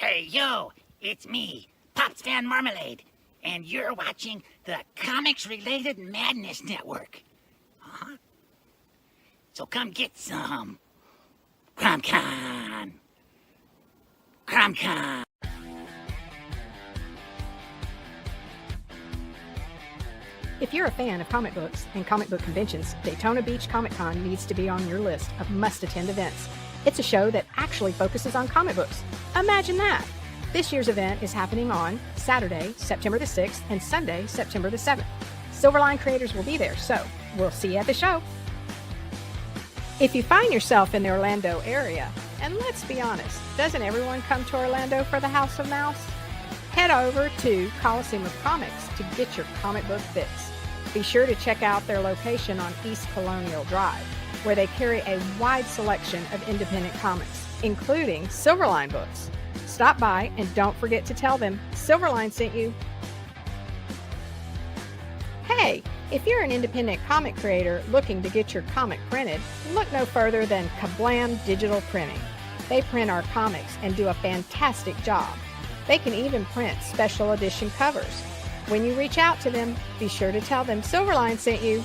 Hey, yo, it's me, Pops Van Marmalade, and you're watching the Comics-Related Madness Network. Huh? So come get some. CromCon. CromCon. If you're a fan of comic books and comic book conventions, Daytona Beach Comic Con needs to be on your list of must-attend events. It's a show that actually focuses on comic books. Imagine that! This year's event is happening on Saturday, September the 6th, and Sunday, September the 7th. Silverline creators will be there, so we'll see you at the show. If you find yourself in the Orlando area, and let's be honest, doesn't everyone come to Orlando for the House of Mouse? Head over to Coliseum of Comics to get your comic book fix. Be sure to check out their location on East Colonial Drive, where they carry a wide selection of independent comics, including Silverline books. Stop by and don't forget to tell them Silverline sent you. Hey, if you're an independent comic creator looking to get your comic printed, look no further than Kablam Digital Printing. They print our comics and do a fantastic job. They can even print special edition covers. When you reach out to them, be sure to tell them Silverline sent you.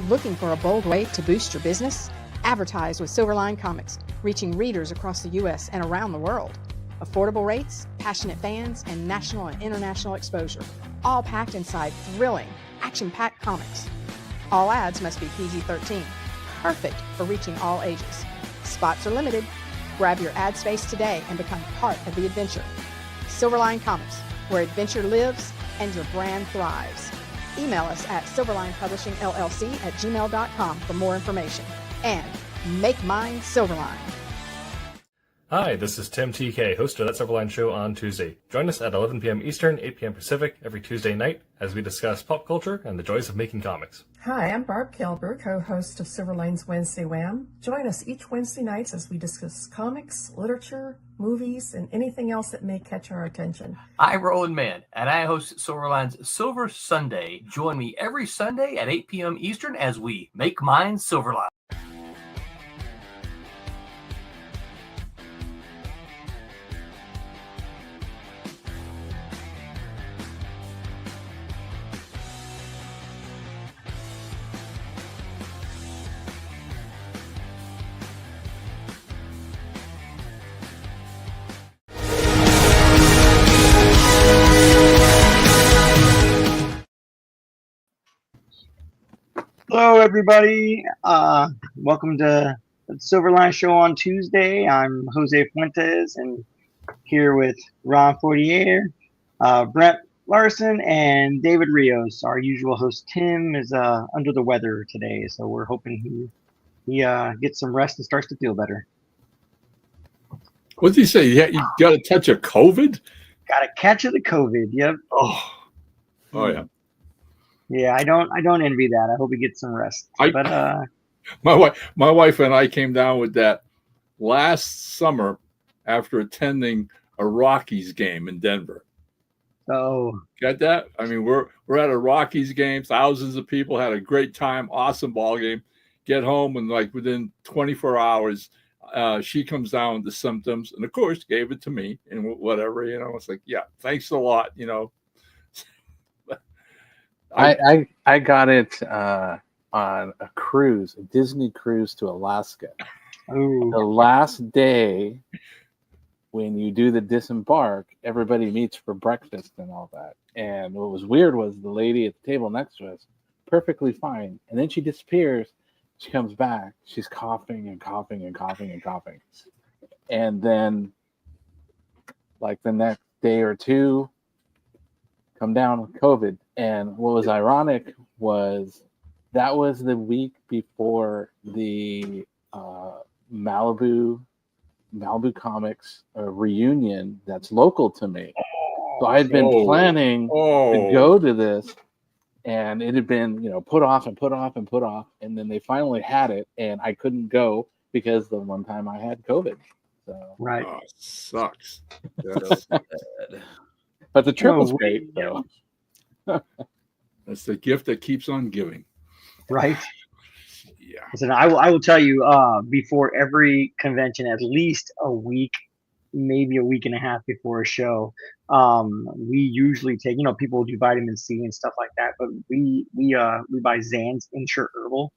Looking for a bold way to boost your business? Advertise with Silverline Comics, reaching readers across the U.S. and around the world. Affordable rates, passionate fans, and national and international exposure, all packed inside thrilling, action-packed comics. All ads must be PG-13, perfect for reaching all ages. Spots are limited. Grab your ad space today and become part of the adventure. Silverline Comics, where adventure lives and your brand thrives. Email us at silverlinepublishingllc@gmail.com for more information. And make mine Silverline. Hi, this is Tim TK, host of That Silverline Show on Tuesday. Join us at 11 p.m. Eastern, 8 p.m. Pacific every Tuesday night as we discuss pop culture and the joys of making comics. Hi, I'm Barb Kilber, co-host of Silverline's Wednesday Wham. Join us each Wednesday nights as we discuss comics, literature, movies, and anything else that may catch our attention. I'm Roland Mann, and I host Silverline's Silver Sunday. Join me every Sunday at 8 p.m. Eastern as we make mine Silverline. Hello, everybody. Welcome to the Silverline Show on Tuesday. I'm Jose Fuentes, and here with Ron Fortier, Brent Larson, and David Rios. Our usual host Tim is under the weather today, so we're hoping he gets some rest and starts to feel better. What did he say? Yeah, you got a touch of COVID? Got a catch of the COVID. Yep. Oh yeah. Yeah, I don't envy that. I hope he gets some rest. But my wife and I came down with that last summer after attending a Rockies game in Denver. Oh, got that? I mean, we're at a Rockies game. Thousands of people had a great time. Awesome ball game. Get home and like within 24 hours, she comes down with the symptoms, and of course gave it to me and whatever. It's like, yeah, thanks a lot. I got it on a cruise, a Disney cruise to Alaska. Ooh. The last day when you do the disembark, everybody meets for breakfast and all that. And what was weird was the lady at the table next to us, perfectly fine. And then she disappears. She comes back. She's coughing and coughing and coughing and coughing. And then like the next day or two, come down with COVID. And what was ironic was that was the week before the Malibu Comics reunion that's local to me. So I had been planning to go to this, and it had been, put off and put off and put off. And then they finally had it, and I couldn't go because the one time I had COVID. So right. Oh, sucks. But the trip was great, though. That's the gift that keeps on giving. Right. Yeah. Listen, I will tell you, before every convention, at least a week maybe a week and a half before a show. We usually take, people do vitamin C and stuff like that, but we buy Zan's Insure Herbal,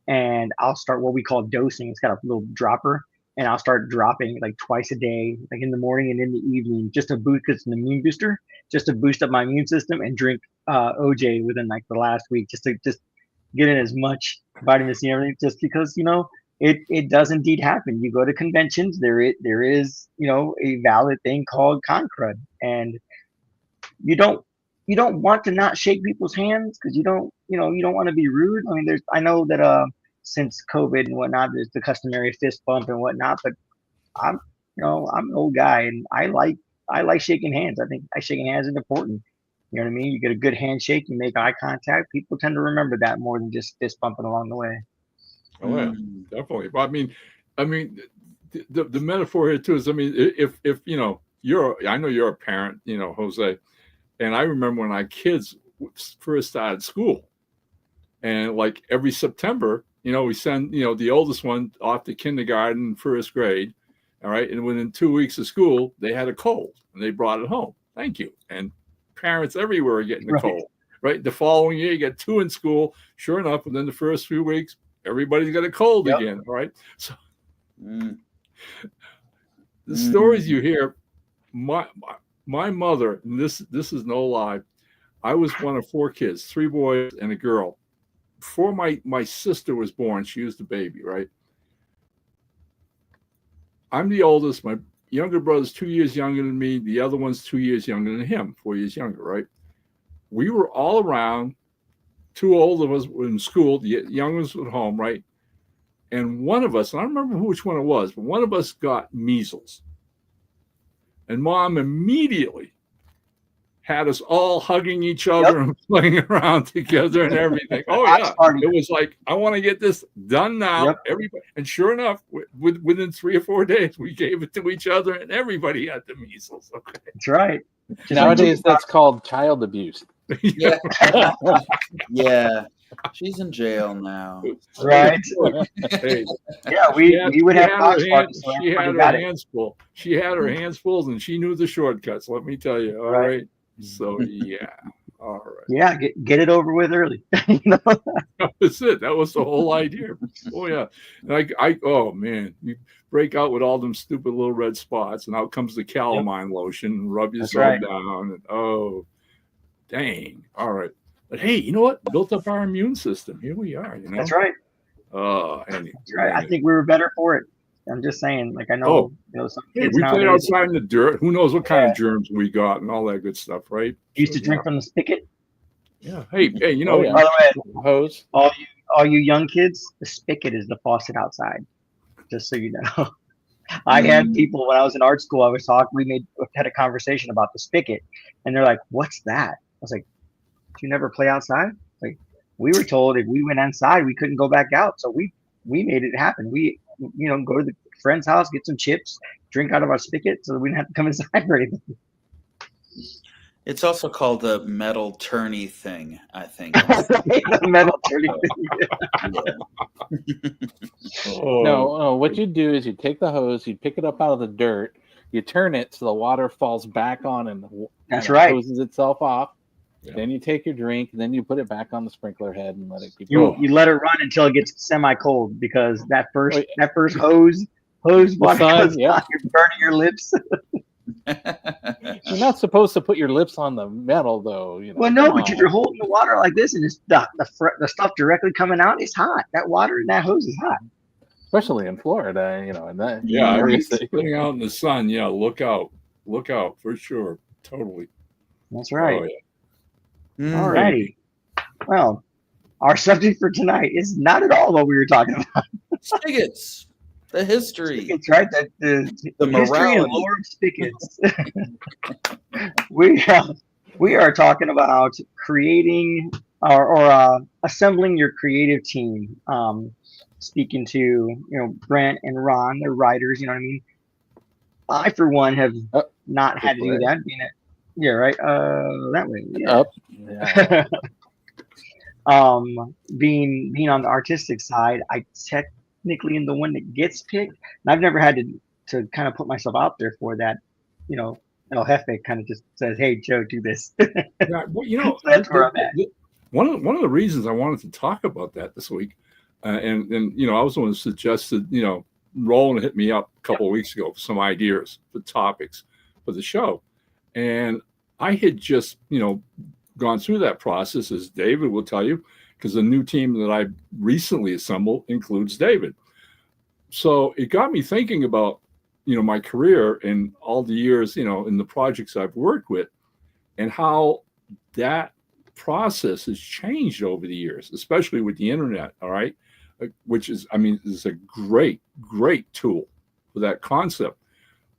and I'll start what we call dosing. It's got a little dropper, and I'll start dropping like twice a day, like in the morning and in the evening, just to boost, because it's an immune booster, just to boost up my immune system, and drink OJ within like the last week, just to get in as much vitamin C and everything, just because, it does indeed happen. You go to conventions, there is, a valid thing called con crud, and you don't want to not shake people's hands, because you don't want to be rude. I mean, I know that since COVID and whatnot, there's the customary fist bump and whatnot, but I'm an old guy, and I like shaking hands. I think shaking hands is important. You know what I mean? You get a good handshake, you make eye contact. People tend to remember that more than just fist bumping along the way. Oh yeah, definitely. But I mean, the metaphor here too is, I mean, if I know you're a parent, Jose, and I remember when our kids first started school, and like every September, we send, the oldest one off to kindergarten, first grade, all right, and within 2 weeks of school, they had a cold, and they brought it home. Thank you. And parents everywhere are getting the cold, right? The following year, you get 2 in school. Sure enough, within the first few weeks, everybody's got a cold again, right? So the stories you hear, my mother, and this is no lie, I was one of 4 kids, 3 boys and a girl. Before my sister was born, she was the baby, right? I'm the oldest. My younger brother's 2 years younger than me. The other one's 2 years younger than him, 4 years younger, right? We were all around. 2 older of us were in school. The young ones were at home, right? And one of us, and I don't remember which one it was, but one of us got measles. And Mom immediately had us all hugging each other and playing around together and everything. Oh yeah, it was like, I want to get this done now. Everybody, and sure enough, within 3 or 4 days, we gave it to each other, and everybody had the measles. Okay, that's right. Nowadays, that's called child abuse. Yeah. Yeah. She's in jail now. Right. Hey, yeah, we would have she had her hands full. She had her hands full, and she knew the shortcuts. Let me tell you. All right. So yeah. All right. Yeah, get it over with early. That was it. That was the whole idea. Oh yeah. Like oh man, you break out with all them stupid little red spots, and out comes the calamine lotion, and rub yourself down, and oh dang. All right. But hey, you know what? Built up our immune system. Here we are. That's right. Anyway. That's right. I think we were better for it. I'm just saying, like, I know, some kids we played outside in the dirt. Who knows what kind of germs we got and all that good stuff, right? Used to drink from the spigot. Yeah. Hey, by the way, hose. All you young kids, the spigot is the faucet outside. Just so you know. I had people when I was in art school. I was talking. We had a conversation about the spigot, and they're like, "What's that?" I was like, "Did you never play outside?" Like, we were told if we went inside, we couldn't go back out. So we made it happen. We go to the friend's house, get some chips, drink out of our spigot, so we didn't have to come inside or anything. It's also called the metal tourney thing, I think. The metal tourney thing. No, what you do is you take the hose, you pick it up out of the dirt, you turn it so the water falls back on and hoses itself off. Yeah. Then you take your drink, and then you put it back on the sprinkler head and let it keep going. You let it run until it gets semi-cold, because that first hose water goes on, you're burning your lips. You're not supposed to put your lips on the metal, though. Well, no, but you're holding the water like this, and it's the stuff directly coming out is hot. That water in that hose is hot. Especially in Florida, and that. Yeah, sitting out in the sun. Yeah, look out for sure. Totally. That's right. Oh, yeah. All righty. Well, our subject for tonight is not at all what we were talking about. Spigots. The history. Spigots, right? The history and lore of spigots. We are talking about creating or assembling your creative team. Speaking to Brent and Ron, they're writers. You know what I mean? I, for one, have not had to do that. Yeah, right. That way. Yeah. Yeah. Being on the artistic side, I technically am the one that gets picked, and I've never had to kind of put myself out there for that, El Jefe kind of just says, "Hey, Joe, do this." Yeah, well, So that's where I'm at. One of the reasons I wanted to talk about that this week, and I was the one who suggested, Roland hit me up a couple of weeks ago for some ideas for topics for the show, and I had just gone through that process, as David will tell you, because the new team that I recently assembled includes David. So it got me thinking about my career and all the years in the projects I've worked with, and how that process has changed over the years, especially with the internet. All right, which is a great tool for that concept.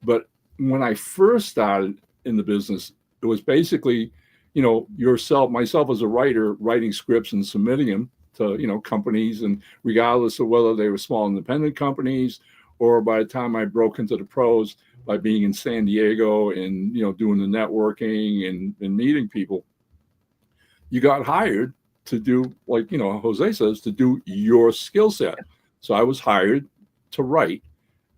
But when I first started in the business, it was basically myself as a writer, writing scripts and submitting them to companies, and regardless of whether they were small independent companies, or by the time I broke into the pros by being in San Diego and doing the networking and meeting people, you got hired to do, like Jose says, to do your skill set. So I was hired to write,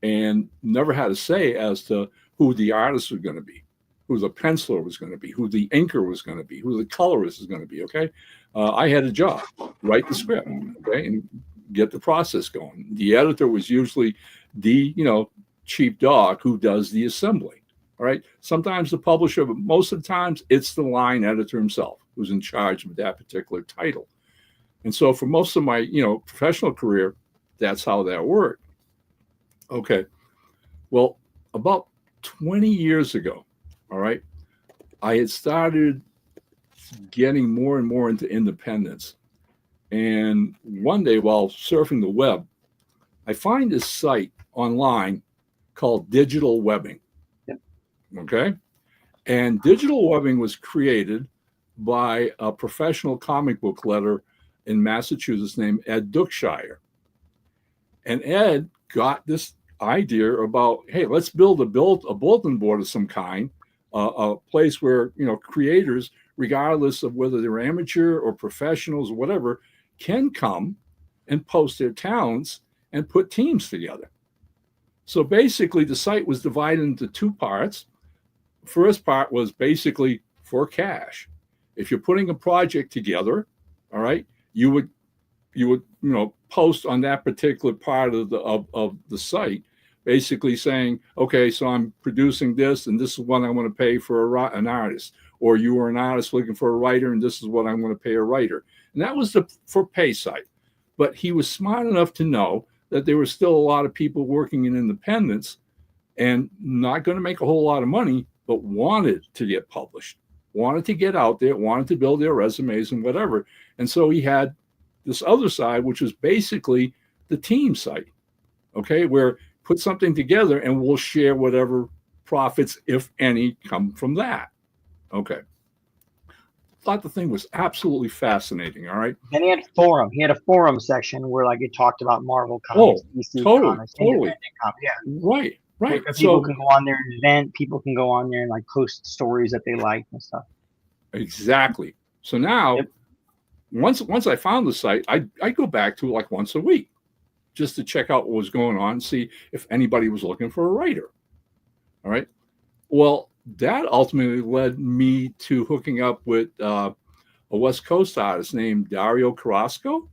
and never had a say as to who the artist was going to be, who the penciler was going to be, who the inker was going to be, who the colorist is going to be. Okay, I had a job: write the script, okay, and get the process going. The editor was usually the cheap dog who does the assembly. All right. Sometimes the publisher, but most of the times it's the line editor himself who's in charge of that particular title. And so for most of my professional career, that's how that worked. Okay. Well, about 20 years ago, all right, I had started getting more and more into independence. And one day, while surfing the web, I find this site online called Digital Webbing. Yep. Okay. And Digital Webbing was created by a professional comic book letterer in Massachusetts named Ed Duckshire. And Ed got this idea about, hey, let's build a bulletin board of some kind, a place where creators, regardless of whether they're amateur or professionals or whatever, can come and post their talents and put teams together. So basically, the site was divided into two parts. First part was basically for cash. If you're putting a project together, all right, you would post on that particular part of the site, basically saying, okay, so I'm producing this, and this is what I want to pay for an artist. Or you are an artist looking for a writer, and this is what I'm going to pay a writer. And that was the for pay site. But he was smart enough to know that there were still a lot of people working in independence and not going to make a whole lot of money, but wanted to get published, wanted to get out there, wanted to build their resumes and whatever. And so he had this other side, which was basically the team site, okay, where put something together and we'll share whatever profits, if any, come from that. Okay. Thought the thing was absolutely fascinating. All right. Then he had forum. He had a forum section where it talked about Marvel comics, DC comics, totally. Comics. Yeah. Right. People can go on there and vent. People can go on there and post stories that they like and stuff. Exactly. So now, once I found the site, I go back to it once a week, just to check out what was going on, and see if anybody was looking for a writer. All right. Well, that ultimately led me to hooking up with a West Coast artist named Dario Carrasco.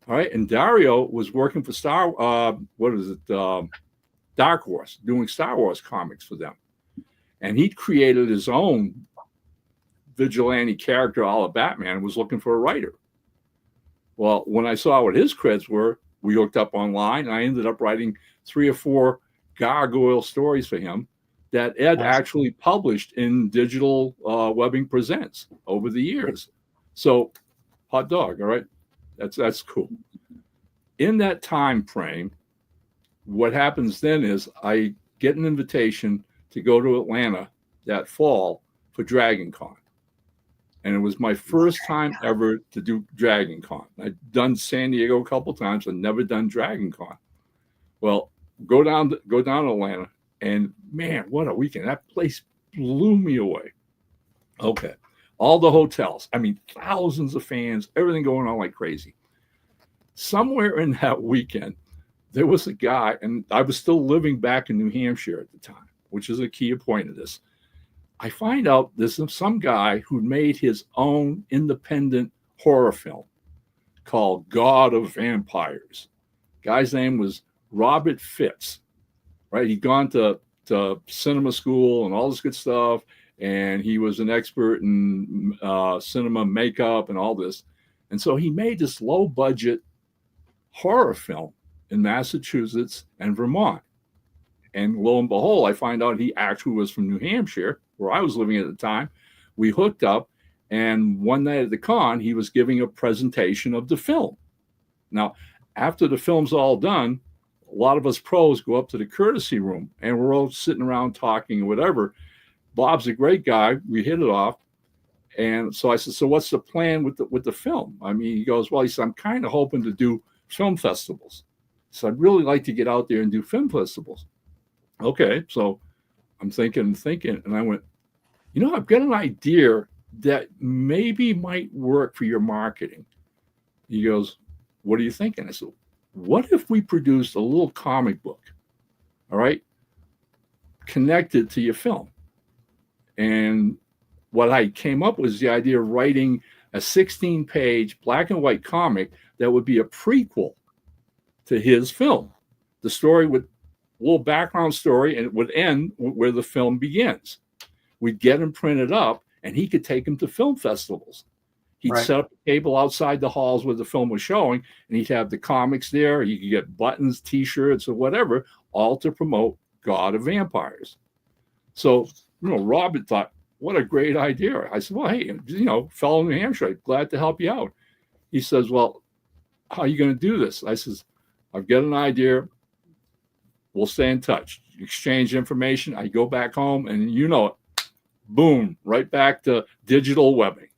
All right. And Dario was working for Dark Horse, doing Star Wars comics for them. And he created his own vigilante character, a la Batman, and was looking for a writer. Well, when I saw what his creds were, we hooked up online, and I ended up writing 3 or 4 gargoyle stories for him that Ed actually published in Digital Webbing Presents over the years. So, hot dog, all right? That's cool. In that time frame, what happens then is I get an invitation to go to Atlanta that fall for Dragon Con. And it was my first time ever to do Dragon Con. I'd done San Diego a couple times, and never done Dragon Con. Well, go down to Atlanta, and man, what a weekend. That place blew me away. Okay. All the hotels, thousands of fans, everything going on like crazy. Somewhere in that weekend, there was a guy, and I was still living back in New Hampshire at the time, which is a key point of this. I find out there's some guy who made his own independent horror film called God of Vampires. Guy's name was Robert Fitz, right? He'd gone to cinema school and all this good stuff, and he was an expert in cinema makeup and all this. And so he made this low-budget horror film in Massachusetts and Vermont. And lo and behold, I find out he actually was from New Hampshire, where I was living at the time. We hooked up, and one night at the con, he was giving a presentation of the film. Now, after the film's all done, a lot of us pros go up to the courtesy room, and we're all sitting around talking or whatever. Bob's a great guy. We hit it off. And so I said, so what's the plan with the film? I mean, he goes, well, he said, I'm kind of hoping to do film festivals. So I'd really like to get out there and do film festivals. Okay, so I'm thinking, and I went, I've got an idea that maybe might work for your marketing. He goes, what are you thinking? I said, what if we produced a little comic book, all right, connected to your film? And what I came up with was the idea of writing a 16-page black and white comic that would be a prequel to his film. The story would, a little background story, and it would end where the film begins. We'd get him printed up, and he could take him to film festivals. He'd set up a table outside the halls where the film was showing, and he'd have the comics there. You could get buttons, T-shirts, or whatever, all to promote God of Vampires. So, Robert thought, what a great idea. I said, well, hey, fellow New Hampshire, I'm glad to help you out. He says, well, how are you going to do this? I says, I've got an idea. We'll stay in touch, exchange information. I go back home, and boom, right back to digital webbing.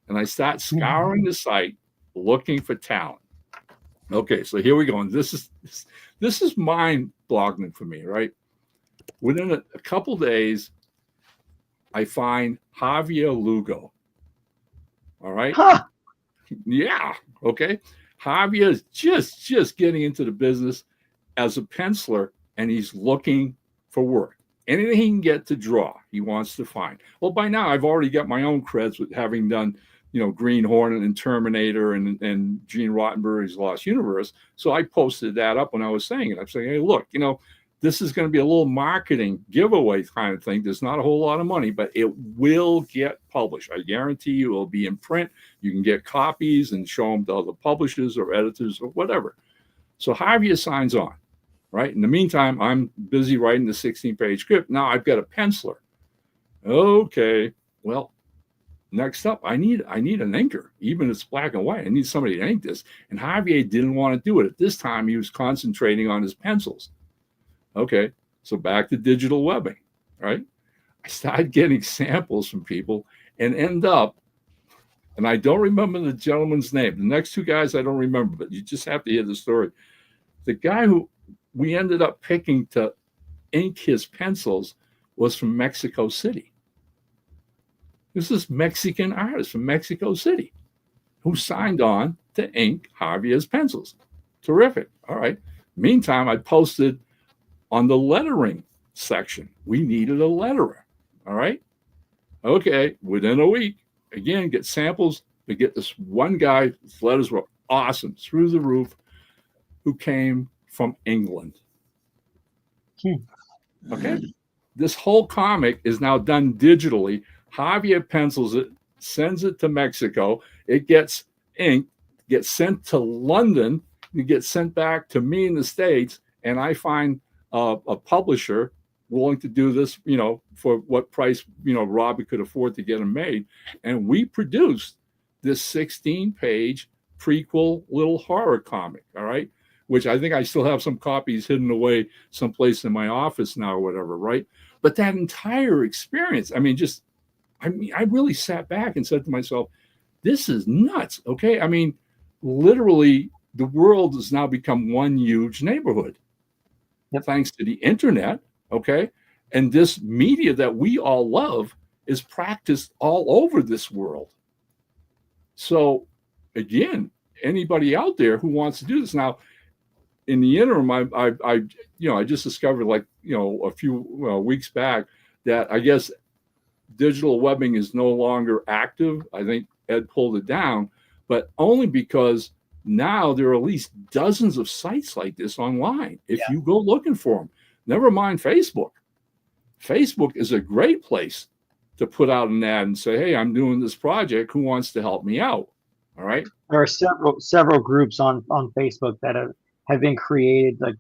And I start scouring the site, looking for talent. Okay, so here we go. And this is mind-boggling for me, right? Within a couple days, I find Javier Lugo. All right? Huh. Yeah, okay. Javier is just getting into the business as a penciler, and he's looking for work. Anything he can get to draw, he wants to find. Well, by now, I've already got my own creds with having done, Green Hornet and Terminator and Gene Roddenberry's Lost Universe. So I posted that up when I was saying it. I'm saying, hey, look, this is going to be a little marketing giveaway kind of thing. There's not a whole lot of money, but it will get published. I guarantee you it will be in print. You can get copies and show them to other publishers or editors or whatever. So Javier signs on, right? In the meantime, I'm busy writing the 16-page script. Now I've got a penciler. Okay, well, next up, I need an inker, even if it's black and white. I need somebody to ink this. And Javier didn't want to do it. At this time, he was concentrating on his pencils. Okay, so back to digital webbing, right? I started getting samples from people and end up, and I don't remember the gentleman's name. The next two guys I don't remember, but you just have to hear the story. The guy who we ended up picking to ink his pencils was from Mexico City. This is Mexican artist from Mexico City who signed on to ink Javier's pencils. Terrific. All right. Meantime, I posted on the lettering section. We needed a letterer. All right. Okay. Within a week, again, get samples. We get this one guy, his letters were awesome, through the roof, who came from England. Okay. This whole comic is now done digitally. Javier pencils it, sends it to Mexico. It gets inked, gets sent to London, it gets sent back to me in the States, and I find a publisher willing to do this, for what price, Robbie could afford to get them made. And we produced this 16-page prequel little horror comic, all right, which I think I still have some copies hidden away someplace in my office now or whatever, right? But that entire experience, I really sat back and said to myself, this is nuts, okay? Literally, the world has now become one huge neighborhood. Thanks to the internet, okay? And this media that we all love is practiced all over this world. So, again, anybody out there who wants to do this now, in the interim, I just discovered, like, a few weeks back, that I guess digital webbing is no longer active. I think Ed pulled it down, but only because now there are at least dozens of sites like this online. If you go looking for them, never mind Facebook. Facebook is a great place to put out an ad and say, hey, I'm doing this project. Who wants to help me out? All right. There are several groups on Facebook that have been created, like,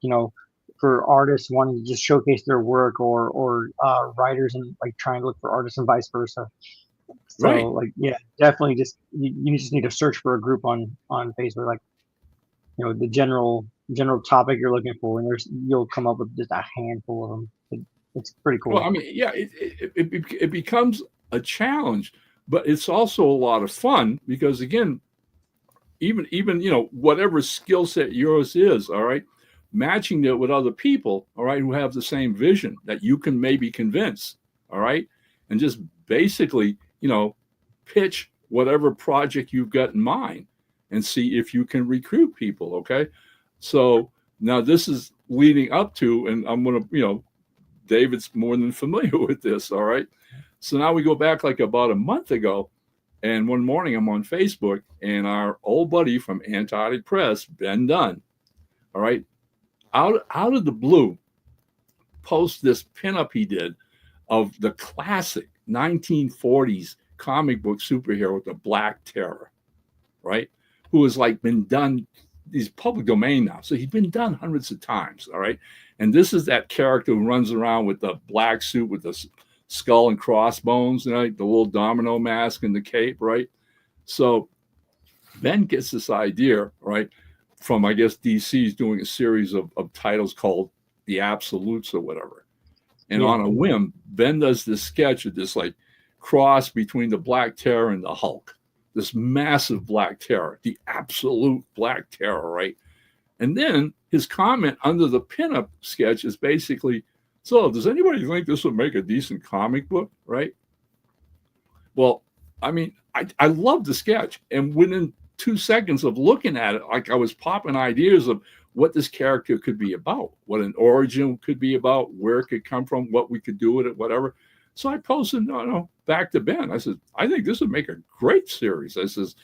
for artists wanting to just showcase their work, or writers and like trying to look for artists and vice versa. So Right. like, yeah, definitely just you just need to search for a group on Facebook, like, the general topic you're looking for, and you'll come up with just a handful of them. It's pretty cool. Well, I mean, yeah, it becomes a challenge, but it's also a lot of fun because, again, even whatever skill set yours is, all right, matching it with other people, all right, who have the same vision that you can maybe convince, all right, and just basically, pitch whatever project you've got in mind and see if you can recruit people. Okay. So now this is leading up to, and I'm going to, David's more than familiar with this. All right. So now we go back like about a month ago, and one morning I'm on Facebook, and our old buddy from Antarctic Press, Ben Dunn, all right, out of the blue, post this pinup he did of the classic 1940s comic book superhero, the Black Terror, right? Who has like been done, he's public domain now. So he's been done hundreds of times, all right? And this is that character who runs around with the black suit with the skull and crossbones, right? The little domino mask and the cape, right? So Ben gets this idea, right, from, I guess, DC's doing a series of titles called The Absolutes or whatever. And on a whim, Ben does this sketch of this like cross between the Black Terror and the Hulk, this massive Black Terror, the absolute Black Terror, right? And then his comment under the pinup sketch is basically, so does anybody think this would make a decent comic book, right? Well, I mean, I love the sketch. And within 2 seconds of looking at it, like, I was popping ideas of what this character could be about, what an origin could be about, where it could come from, what we could do with it, whatever. So I posted back to Ben. I said, I think this would make a great series. I says,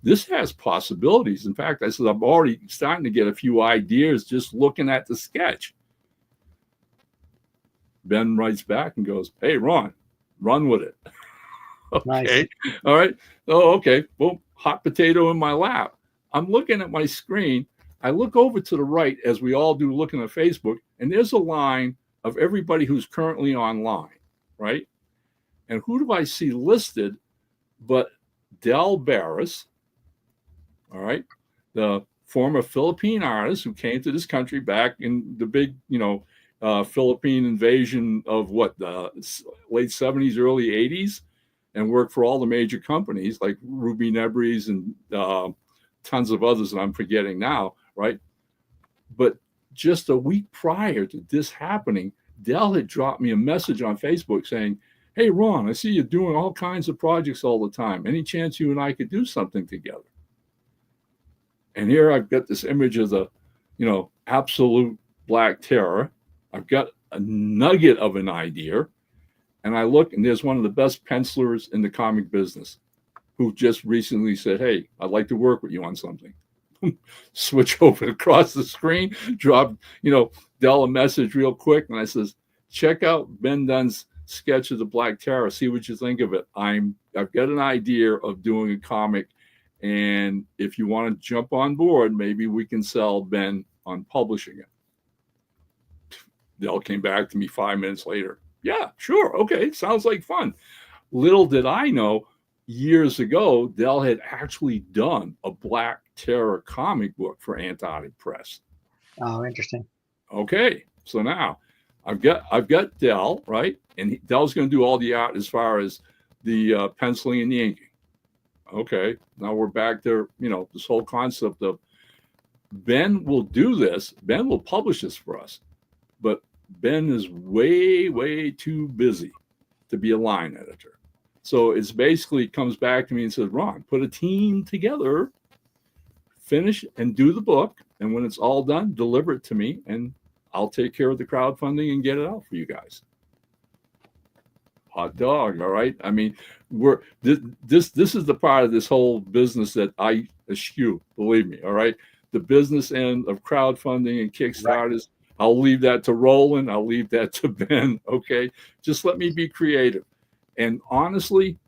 this has possibilities. In fact, I said, I'm already starting to get a few ideas just looking at the sketch. Ben writes back and goes, hey, Ron, run with it. Okay. Nice. All right. Oh, okay. Well, hot potato in my lap. I'm looking at my screen. I look over to the right, as we all do looking at Facebook, and there's a line of everybody who's currently online, right? And who do I see listed but Del Barris, all right, the former Philippine artist who came to this country back in the big, Philippine invasion of the late 70s, early 80s, and worked for all the major companies like Ruby Nebres and tons of others that I'm forgetting now, right? But just a week prior to this happening, Del had dropped me a message on Facebook saying, hey, Ron, I see you doing all kinds of projects all the time. Any chance you and I could do something together? And here I've got this image of the, absolute Black Terror. I've got a nugget of an idea. And I look, and there's one of the best pencilers in the comic business who just recently said, hey, I'd like to work with you on something. Switch over across the screen, drop, Del a message real quick. And I says, check out Ben Dunn's sketch of the Black Terror. See what you think of it. I've got an idea of doing a comic. And if you want to jump on board, maybe we can sell Ben on publishing it. Del came back to me 5 minutes later. Yeah, sure. Okay. Sounds like fun. Little did I know, years ago, Del had actually done a Black Terror comic book for Antarctic Press. Oh, interesting. Okay. So now I've got Del, right? And Del's going to do all the art as far as the penciling and the inking. Okay. Now we're back to, this whole concept of Ben will do this. Ben will publish this for us. But Ben is way, way too busy to be a line editor. So it's basically comes back to me and says, Ron, put a team together, finish and do the book. And when it's all done, deliver it to me, and I'll take care of the crowdfunding and get it out for you guys. Hot dog. All right. I mean, this is the part of this whole business that I eschew, believe me. All right. The business end of crowdfunding and Kickstarters, right. I'll leave that to Roland. I'll leave that to Ben. Okay. Just let me be creative. And honestly,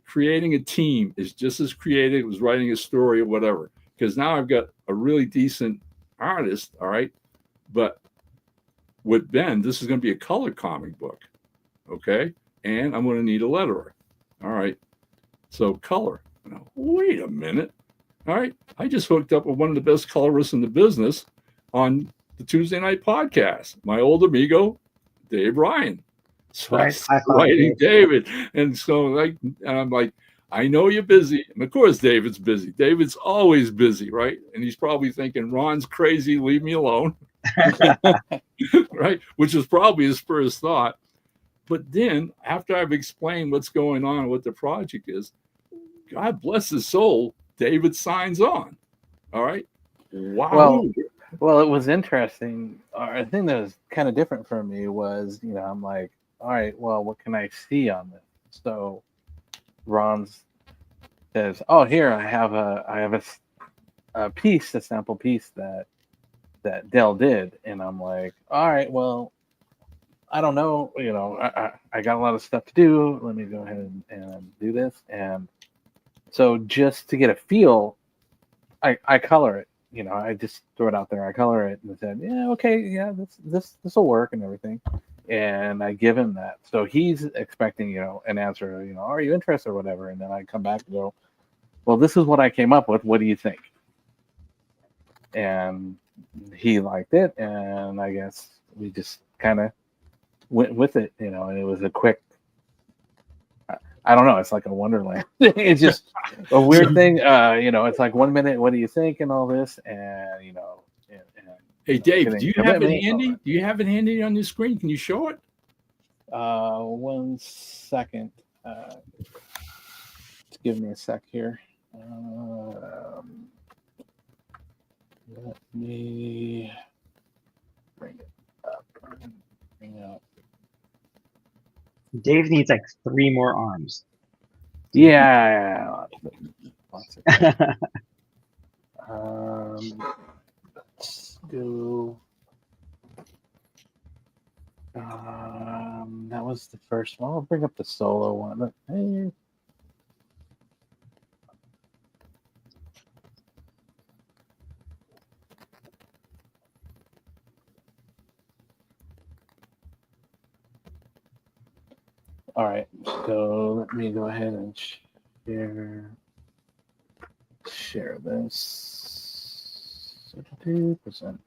creating a team is just as creative as writing a story or whatever. Because now I've got a really decent artist. All right. But with Ben, this is going to be a color comic book. Okay. And I'm going to need a letterer. All right. So color. Now, wait a minute. All right. I just hooked up with one of the best colorists in the business on the Tuesday Night Podcast, my old amigo, Dave Ryan. So right. I'm writing David. And so and I'm like, I know you're busy. And of course, David's busy. David's always busy, right? And he's probably thinking, Ron's crazy. Leave me alone. Right. Which is probably his first thought. But then after I've explained what's going on, what the project is, God bless his soul, David signs on. All right. Wow. Well, it was interesting. A thing that was kind of different for me was, I'm like, all right, well, what can I see on this? So Ron says, oh, here I have a piece, a sample piece that Dell did. And I'm like, all right, well, I don't know, I got a lot of stuff to do. Let me go ahead and do this. And so just to get a feel, I color it. I just throw it out there. I color it and said, yeah, okay, yeah, this will work and everything. And I give him that. So he's expecting, an answer, are you interested or whatever? And then I come back and go, well, this is what I came up with. What do you think? And he liked it. And I guess we just kind of went with it, and it was a quick, I don't know, it's like a wonderland. It's just a weird thing. It's like 1 minute, what do you think, and all this, and hey Dave, do you have it handy? Do you have it handy on your screen? Can you show it? 1 second. Give me a sec here. Let me bring it up. Bring it up. Dave needs like 3 more arms. Yeah. Let's do. That was the first one. I'll bring up the solo one. Hey. All right, so let me go ahead and share this. 2%.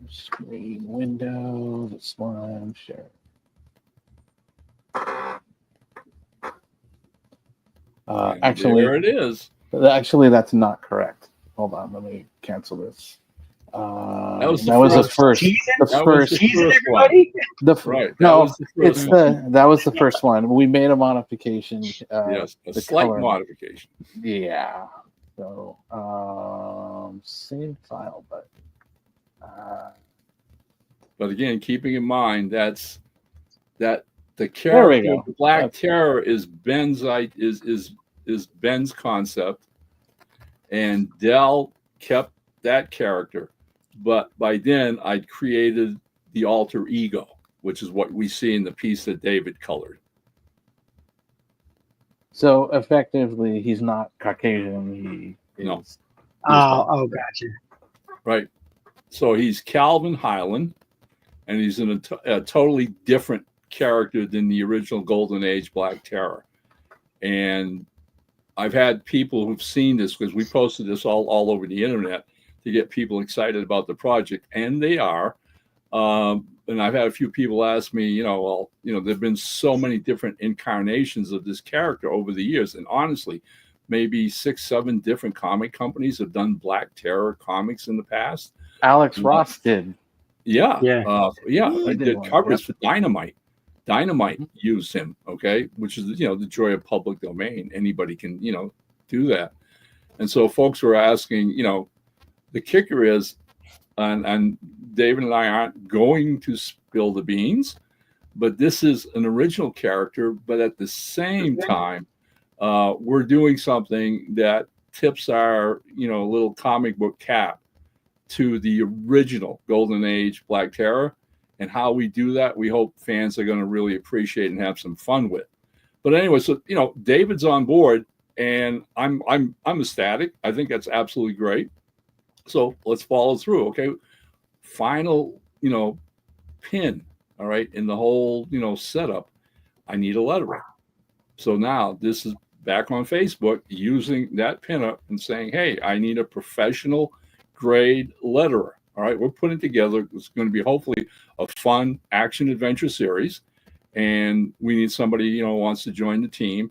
Screen window. This one. Share. Actually, there it is. Actually, that's not correct. Hold on, let me cancel this. That was the first. Everybody. Right. That was the first one. We made a modification. Yes, a slight modification. Yeah. So same file, but again, keeping in mind that the character, the Black Terror, is Ben's is Ben's concept, and Dell kept that character. But by then, I'd created the alter ego, which is what we see in the piece that David colored. So effectively, he's not Caucasian. He is. No. Oh, gotcha. Right. So he's Calvin Highland, and he's in a totally different character than the original Golden Age Black Terror. And I've had people who've seen this, because we posted this all over the internet to get people excited about the project, and they are. And I've had a few people ask me, there've been so many different incarnations of this character over the years, and honestly, maybe 6-7 different comic companies have done Black Terror comics in the past. Alex Ross did. Yeah. I did covers for Dynamite. Dynamite used him, okay, which is, the joy of public domain. Anybody can, do that. And so folks were asking, the kicker is, and David and I aren't going to spill the beans, but this is an original character, but at the same time, we're doing something that tips our, little comic book cap to the original Golden Age Black Terror. And how we do that, we hope fans are going to really appreciate and have some fun with. But anyway, so David's on board, and I'm ecstatic. I think that's absolutely great. So let's follow through, okay? Final, pin, all right, in the whole, setup. I need a letterer. So now this is back on Facebook using that pinup and saying, hey, I need a professional grade letterer. All right, we're putting together, it's going to be hopefully a fun action adventure series. And we need somebody, who wants to join the team.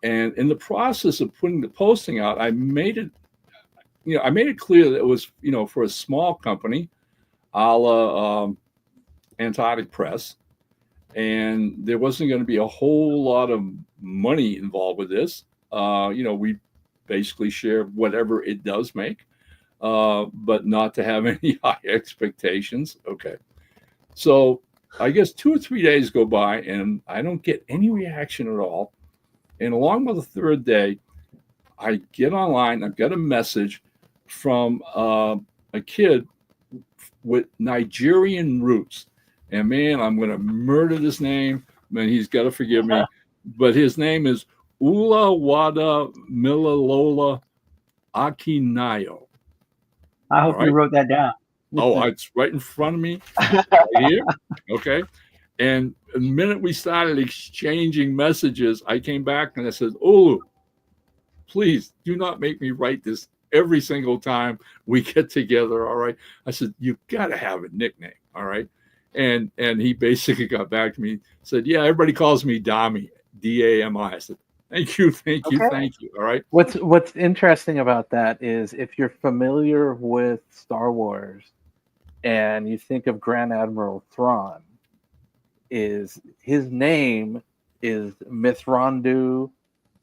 And in the process of putting the posting out, I made it clear that it was, for a small company, a la Antarctic Press. And there wasn't going to be a whole lot of money involved with this. We basically share whatever it does make. But not to have any high expectations. Okay. So I guess 2 or 3 days go by and I don't get any reaction at all. And along with the third day, I get online. I've got a message from a kid with Nigerian roots. And man, I'm going to murder this name. Man, he's got to forgive me. But his name is Ulawada Milalola Akinayo. I hope you wrote that down. Oh, it's right in front of me right here. Okay. And the minute we started exchanging messages, I came back and I said, Olu, please do not make me write this every single time we get together. All right. I said, you've got to have a nickname. All right. And he basically got back to me, said, yeah, everybody calls me Dami, D-A-M-I. I said, thank you. All right. What's interesting about that is if you're familiar with Star Wars and you think of Grand Admiral Thrawn, is his name is Mithrandu,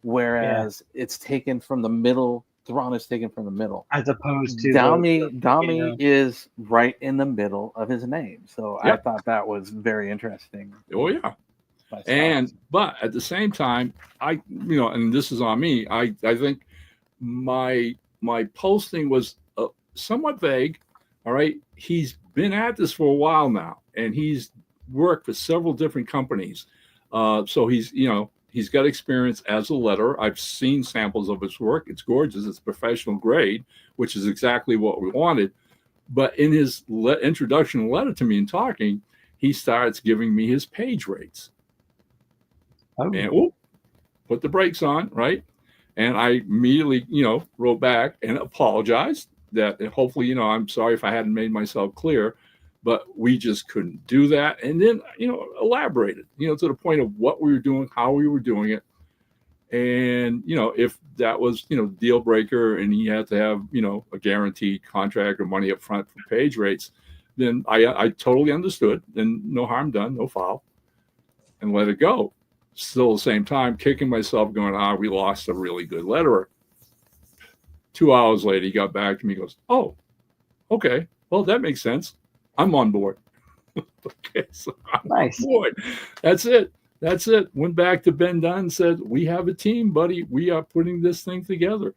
whereas it's taken from the middle. Thrawn is taken from the middle. As opposed to Dami is right in the middle of his name. So I thought that was very interesting. Oh yeah. But at the same time, and this is on me. I think my posting was somewhat vague. All right, he's been at this for a while now, and he's worked for several different companies. So he's got experience as a letterer. I've seen samples of his work. It's gorgeous. It's professional grade, which is exactly what we wanted. But in his introduction letter to me and talking, he starts giving me his page rates. And put the brakes on, right? And I immediately, wrote back and apologized that hopefully, I'm sorry if I hadn't made myself clear, but we just couldn't do that. And then, elaborated, to the point of what we were doing, how we were doing it. And, if that was, deal breaker and he had to have, a guaranteed contract or money up front for page rates, then I totally understood. And no harm done, no foul, and let it go. Still at the same time, kicking myself going, we lost a really good letterer. 2 hours later, he got back to me, goes, oh, okay, well, that makes sense. I'm on board. Okay, so I'm on board. That's it. Went back to Ben Dunn and said, we have a team, buddy. We are putting this thing together.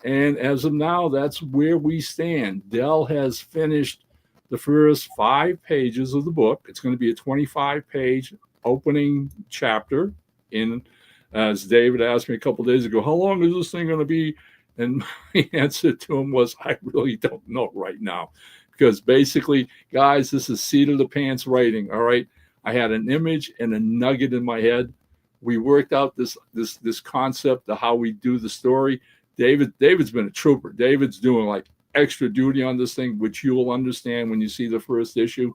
And as of now, that's where we stand. Dell has finished the first 5 pages of the book. It's going to be a 25-page opening chapter. As David asked me a couple of days ago, how long is this thing going to be? And my answer to him was, I really don't know right now. Because basically, guys, this is seat of the pants writing. All right. I had an image and a nugget in my head. We worked out this concept of how we do the story. David's been a trooper. David's doing like extra duty on this thing, which you will understand when you see the first issue.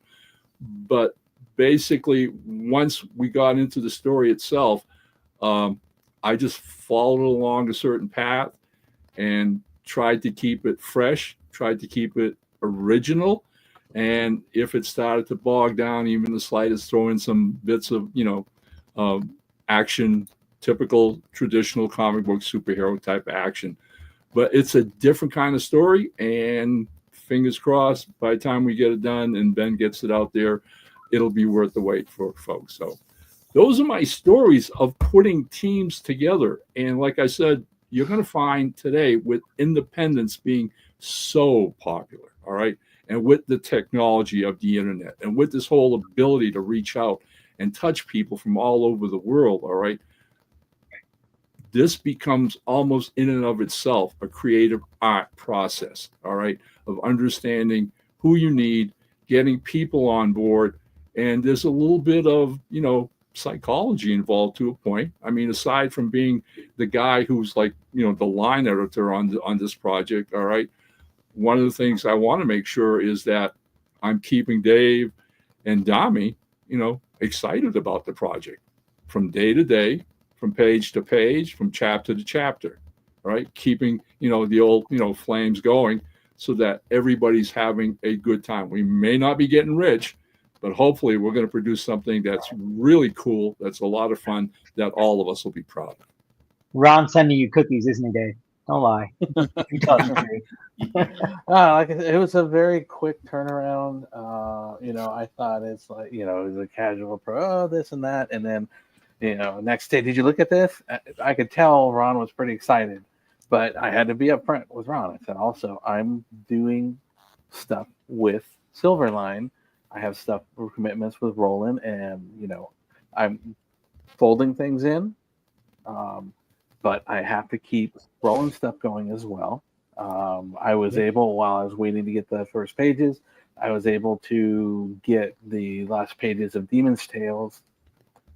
But basically, once we got into the story itself, I just followed along a certain path and tried to keep it fresh, tried to keep it original. And if it started to bog down even the slightest, throw in some bits of, action, typical traditional comic book superhero type action. But it's a different kind of story, and fingers crossed, by the time we get it done and Ben gets it out there, it'll be worth the wait for folks. So those are my stories of putting teams together. And like I said, you're going to find today with independence being so popular, all right, and with the technology of the internet and with this whole ability to reach out and touch people from all over the world, all right, this becomes almost in and of itself a creative art process, all right, of understanding who you need, getting people on board. And there's a little bit of, psychology involved to a point. I mean, aside from being the guy who's like, the line editor on this project, all right, one of the things I want to make sure is that I'm keeping Dave and Dami, excited about the project from day to day, from page to page, from chapter to chapter, all right, keeping, the old, flames going so that everybody's having a good time. We may not be getting rich, but hopefully we're going to produce something that's really cool, that's a lot of fun, that all of us will be proud of. Ron's sending you cookies, isn't he, Dave? Don't lie. He tells me. Like it was a very quick turnaround. I thought it's like, it was a casual this and that. And then, next day, did you look at this? I could tell Ron was pretty excited, but I had to be upfront with Ron. I said, also, I'm doing stuff with Silverline. I have stuff for commitments with Roland, and I'm folding things in, but I have to keep Roland stuff going as well. I was able, while I was waiting to get the first pages, I was able to get the last pages of Demon's Tales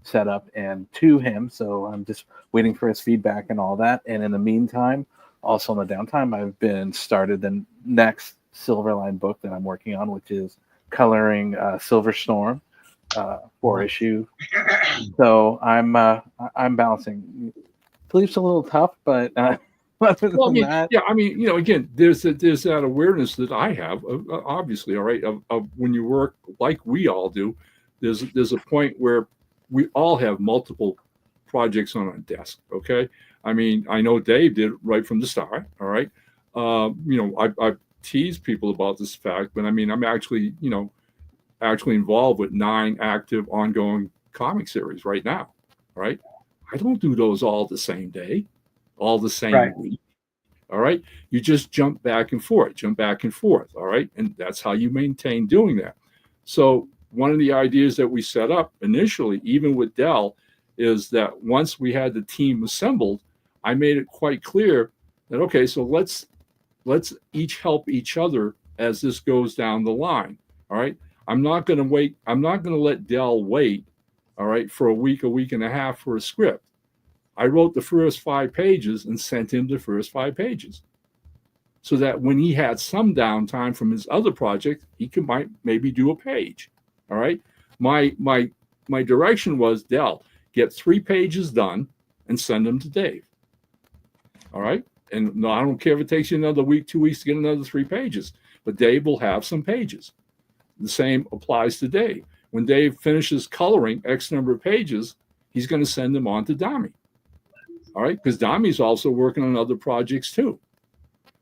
set up and to him. So I'm just waiting for his feedback and all that. And in the meantime, also in the downtime, I've been started the next Silverline book that I'm working on, which is coloring Silver Storm, 4-issue. So I'm balancing. Sleep's a little tough, but again, there's that awareness that I have, obviously, all right, of when you work like we all do, there's a point where we all have multiple projects on our desk, okay? I mean, I know Dave did right from the start, all right? I've teased people about this fact, but I mean, I'm actually involved with 9 active ongoing comic series right now, right? I don't do those all the same day, all the same week, all right? You just jump back and forth, all right? And that's how you maintain doing that. So one of the ideas that we set up initially, even with Dell, is that once we had the team assembled, I made it quite clear that, okay, so let's each help each other as this goes down the line, all right? I'm not going to wait. I'm not going to let Dell wait, all right, for a week and a half for a script. I wrote the first 5 pages and sent him the first 5 pages so that when he had some downtime from his other project, he might maybe do a page, all right? My direction was, Dell, get 3 pages done and send them to Dave, all right? And no, I don't care if it takes you another week, 2 weeks to get another 3 pages, but Dave will have some pages. The same applies to Dave. When Dave finishes coloring X number of pages, he's going to send them on to Dami. All right, because Dami's also working on other projects too.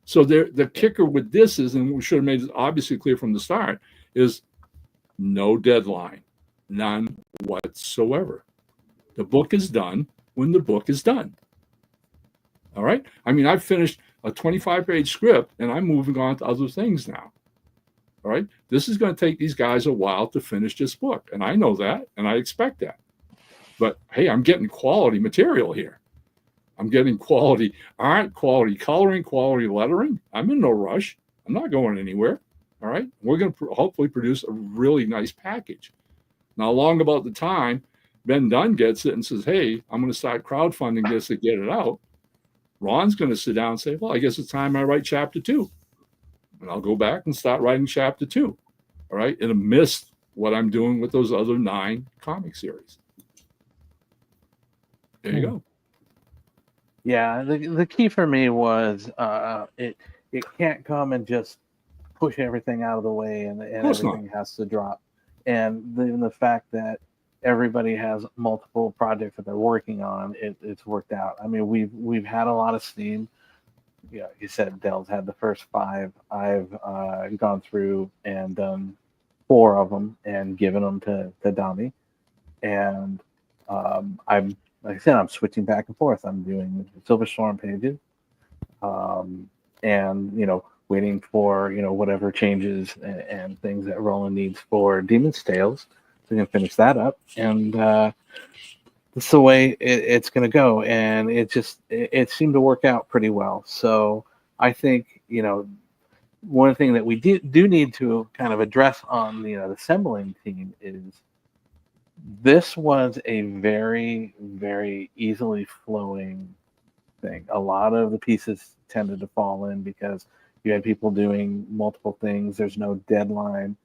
So the kicker with this is, and we should have made it obviously clear from the start, is no deadline, none whatsoever. The book is done when the book is done. All right. I mean, I've finished a 25-page script and I'm moving on to other things now. All right. This is going to take these guys a while to finish this book. And I know that, and I expect that. But hey, I'm getting quality material here. I'm getting quality art, quality coloring, quality lettering. I'm in no rush. I'm not going anywhere. All right. We're going to hopefully produce a really nice package. Now, along about the time Ben Dunn gets it and says, hey, I'm going to start crowdfunding this to get it out, Ron's going to sit down and say, well, I guess it's time I write chapter 2. And I'll go back and start writing chapter 2. All right. And amidst what I'm doing with those other 9 comic series. There you go. Yeah, the key for me was it can't come and just push everything out of the way and course not. everything has to drop. And even the fact that everybody has multiple projects that they're working on, it's worked out. I mean, we've had a lot of steam. Yeah, you said Dell's had the first 5. I've gone through and done 4 of them and given them to Dami. And I'm, like I said, I'm switching back and forth. I'm doing Silver Storm pages, and waiting for whatever changes and things that Roland needs for Demon's Tales, so we can finish that up. And this is the way it's going to go, and it seemed to work out pretty well. So I think one thing that we do need to kind of address on the assembling team is this was a very, very easily flowing thing. A lot of the pieces tended to fall in because you had people doing multiple things. There's no deadline,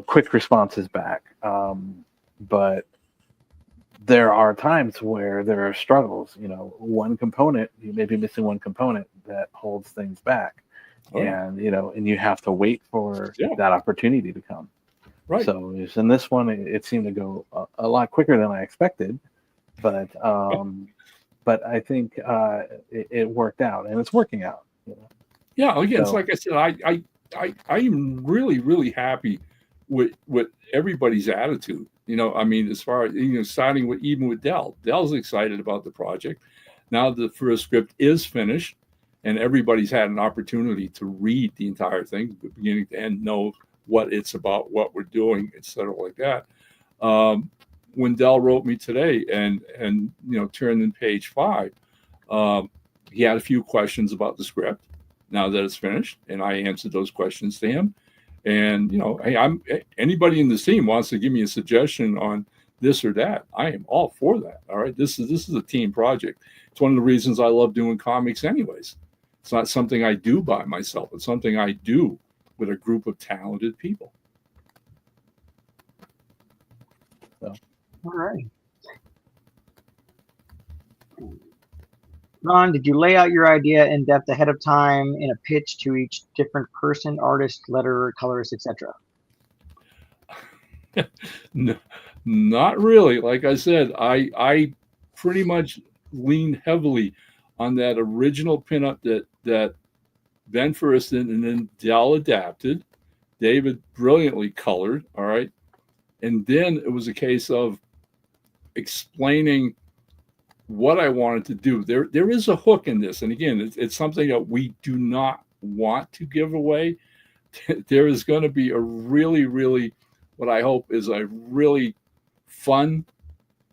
quick responses back. But there are times where there are struggles. One component, you may be missing one component that holds things back. Oh. And you have to wait for that opportunity to come. Right. So in this one, it seemed to go a lot quicker than I expected, but I think it worked out, and it's working out. Yeah. Again, it's like I said, I am really, really happy with everybody's attitude. I mean, as far as starting with Dell. Dell's excited about the project. Now the first script is finished, and everybody's had an opportunity to read the entire thing, beginning to end, know what it's about, what we're doing, etc., like that. When Dell wrote me today and turned in page 5, he had a few questions about the script. Now that it's finished, and I answered those questions to him. And hey, anybody in the team wants to give me a suggestion on this or that, I am all for that. All right, this is a team project. It's one of the reasons I love doing comics, anyways. It's not something I do by myself. It's something I do with a group of talented people. So. All right. Ron, did you lay out your idea in depth ahead of time in a pitch to each different person, artist, letterer, colorist, etc.? No, not really. Like I said, I pretty much leaned heavily on that original pinup that Ben first and then Dell adapted. David brilliantly colored, all right? And then it was a case of explaining what I wanted to do. There is a hook in this. And again, it's something that we do not want to give away. There is going to be a really, really, what I hope is a really fun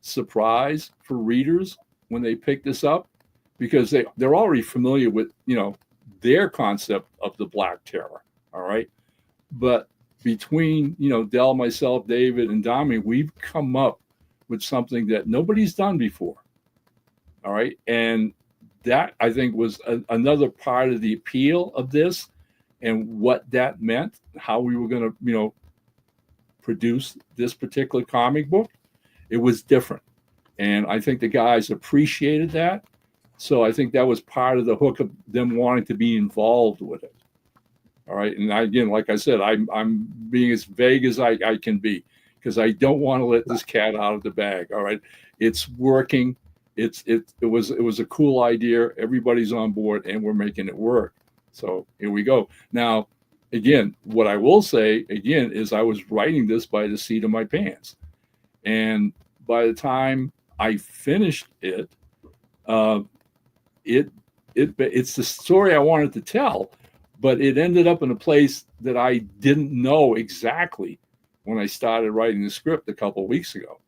surprise for readers when they pick this up, because they're already familiar with, their concept of the Black Terror. All right. But between, Dell, myself, David, and Dami, we've come up with something that nobody's done before. All right. And that, I think, was another part of the appeal of this and what that meant, how we were going to, produce this particular comic book. It was different. And I think the guys appreciated that. So I think that was part of the hook of them wanting to be involved with it. All right. And again, like I said, I'm being as vague as I can be, because I don't want to let this cat out of the bag. All right. It's working. It was a cool idea. Everybody's on board, and we're making it work. So here we go. Now, again, what I will say again is I was writing this by the seat of my pants. And by the time I finished it, it's the story I wanted to tell, but it ended up in a place that I didn't know exactly when I started writing the script a couple of weeks ago.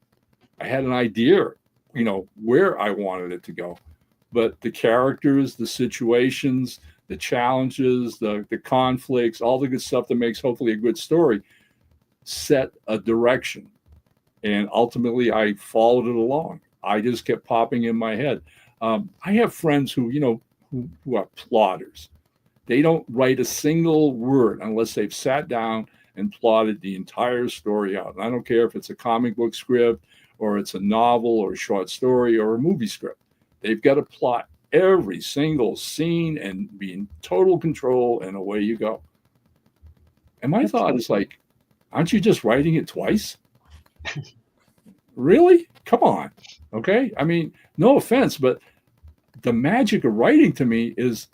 I had an idea, where I wanted it to go, but the characters, the situations, the challenges, the conflicts, all the good stuff that makes hopefully a good story set a direction. And ultimately I followed it along. I just kept popping in my head. I have friends who are plotters. They don't write a single word unless they've sat down and plotted the entire story out. And I don't care if it's a comic book script or it's a novel or a short story or a movie script. They've got to plot every single scene and be in total control, and away you go. And my thought is like, aren't you just writing it twice? Really? Come on. Okay. I mean, no offense, but the magic of writing to me is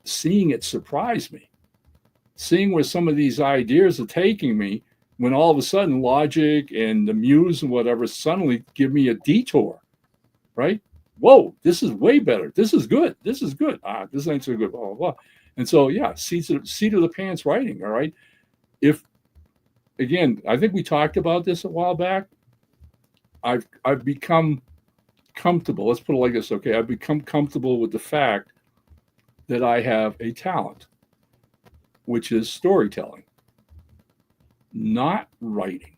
seeing it surprise me, seeing where some of these ideas are taking me, when all of a sudden logic and the muse and whatever suddenly give me a detour, right? Whoa, this is way better. This is good. This is good. This ain't so good. Blah, blah, blah. And so, yeah, seat of the pants writing. All right. If, again, I think we talked about this a while back. I've become comfortable. Let's put it like this. Okay. I've become comfortable with the fact that I have a talent, which is storytelling, not writing,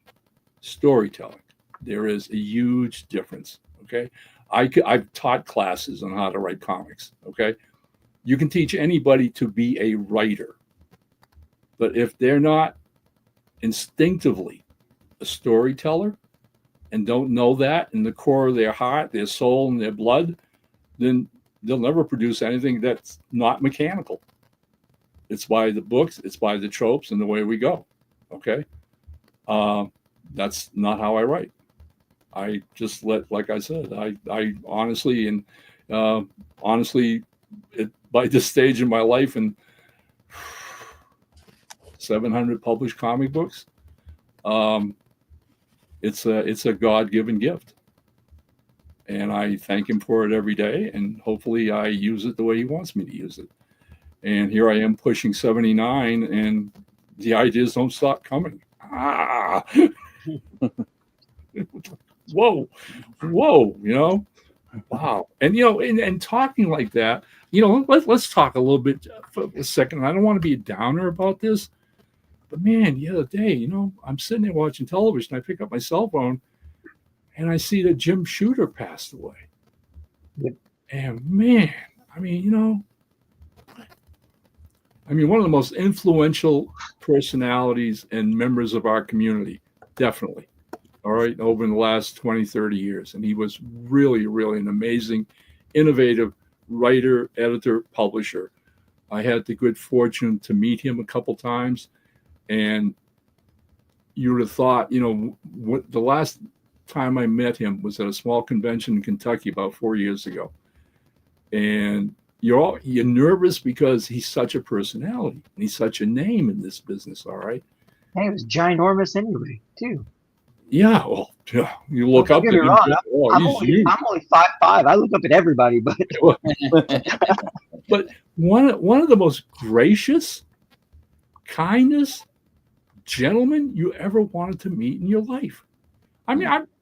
storytelling. There is a huge difference. Okay. I've taught classes on how to write comics. Okay. You can teach anybody to be a writer, but if they're not instinctively a storyteller and don't know that in the core of their heart, their soul, and their blood, then they'll never produce anything that's not mechanical. It's by the books, it's by the tropes and the way we go. Okay. That's not how I write. I just like I said, I honestly, by this stage in my life and 700 published comic books, it's a God-given gift. And I thank him for it every day. And hopefully I use it the way he wants me to use it. And here I am pushing 79 and the ideas don't stop coming. Whoa, wow. And, and talking like that, let's talk a little bit for a second. I don't want to be a downer about this, but man, the other day, I'm sitting there watching television. I pick up my cell phone and I see that Jim Shooter passed away. Yep. And man, one of the most influential personalities and members of our community, definitely. All right, over in the last 20, 30 years. And he was really, really an amazing, innovative writer, editor, publisher. I had the good fortune to meet him a couple times. And you would have thought, what the last time I met him was at a small convention in Kentucky about 4 years ago. And you're nervous because he's such a personality and he's such a name in this business. All right. And he was ginormous anyway, too. Yeah, well, you look up to him. I'm only 5'5". I look up at everybody, but but one of the most gracious, kindest gentlemen you ever wanted to meet in your life.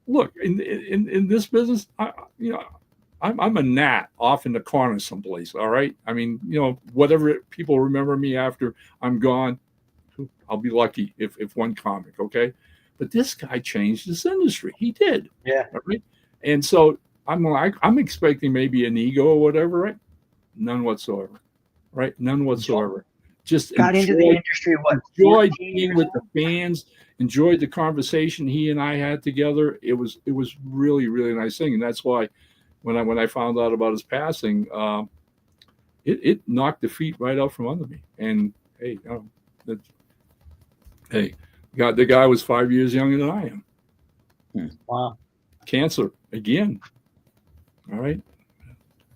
Look in this business. I'm a gnat off in the corner someplace. All right. Whatever people remember me after I'm gone, I'll be lucky if one comic. Okay. But this guy changed this industry. He did. Yeah. Right. And so I'm expecting maybe an ego or whatever, right? None whatsoever. Right? None whatsoever. Just got into the industry. Enjoyed being with the fans. Enjoyed the conversation he and I had together. It was really, really nice thing. And that's why when I found out about his passing, it knocked the feet right out from under me. And hey, the guy was 5 years younger than I am. Wow. Cancer again. All right.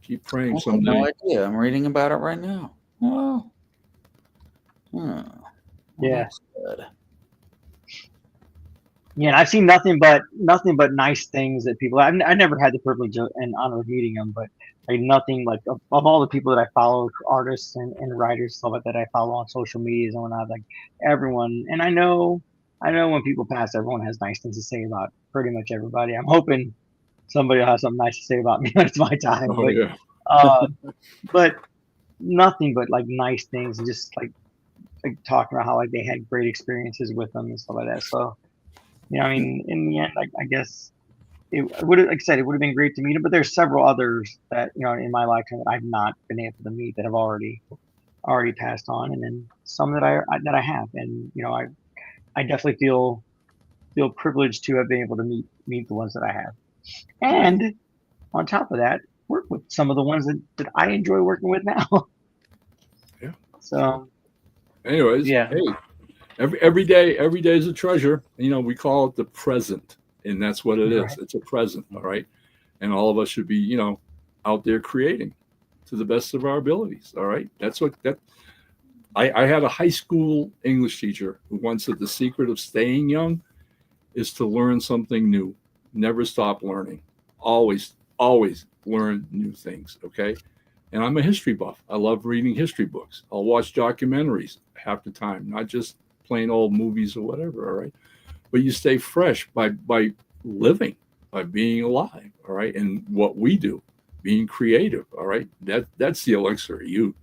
Keep praying. I have no idea. I'm reading about it right now. Oh. Yeah. Good. Yeah, and I've seen nothing but nice things that people. I never had the privilege and honor of meeting them, but nothing like of all the people that I follow, artists and writers, stuff like that I follow on social media and whatnot. Like everyone, and I know when people pass, everyone has nice things to say about pretty much everybody. I'm hoping somebody will have something nice to say about me when it's my time. But nothing but like nice things, and just like talking about how like they had great experiences with them and stuff like that. So. In the end, I guess it would have, like I said, it would have been great to meet him. But there's several others that in my lifetime that I've not been able to meet that have already passed on, and then some that I have, and I definitely feel privileged to have been able to meet the ones that I have, and on top of that, work with some of the ones that I enjoy working with now. Yeah. So. Anyways, Yeah. hey, every day is a treasure. You know, we call it the present, and that's what it is. Right. It's a present, all right. And all of us should be, you know, out there creating to the best of our abilities. All right. That's what that. I had a high school English teacher who once said the secret of staying young is to learn something new. Never stop learning. Always learn new things. Okay. And I'm a history buff. I love reading history books. I'll watch documentaries half the time, not just plain old movies or whatever. All right. But you stay fresh by living, by being alive. All right. And what we do, being creative. All right. That's the elixir of youth,